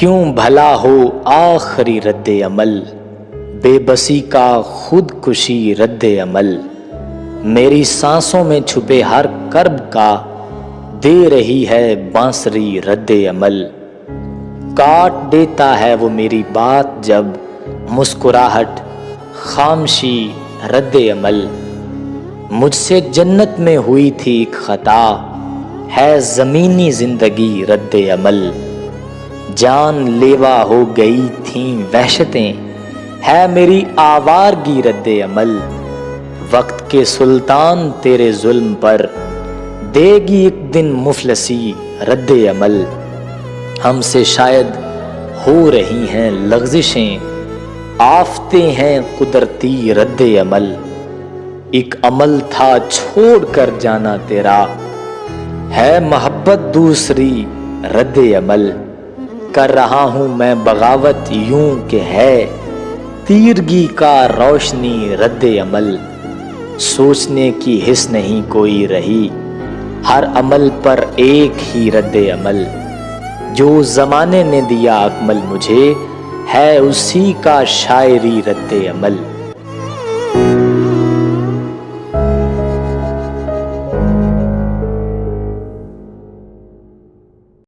کیوں بھلا ہو آخری رد عمل، بے بسی کا خودکشی رد عمل، میری سانسوں میں چھپے ہر کرب کا دے رہی ہے بانسری رد عمل، کاٹ دیتا ہے وہ میری بات جب مسکراہٹ خاموشی رد عمل، مجھ سے جنت میں ہوئی تھی ایک خطا، ہے زمینی زندگی رد عمل، جان لیوا ہو گئی تھیں وحشتیں، ہے میری آوارگی رد عمل، وقت کے سلطان تیرے ظلم پر دے گی ایک دن مفلسی رد عمل، ہم سے شاید ہو رہی ہیں لغزشیں، آفتیں ہیں قدرتی رد عمل، ایک عمل تھا چھوڑ کر جانا تیرا، ہے محبت دوسری رد عمل، کر رہا ہوں میں بغاوت یوں کہ ہے تیرگی کا روشنی رد عمل، سوچنے کی حس نہیں کوئی رہی، ہر عمل پر ایک ہی رد عمل، جو زمانے نے دیا اکمل مجھے، ہے اسی کا شاعری رد عمل۔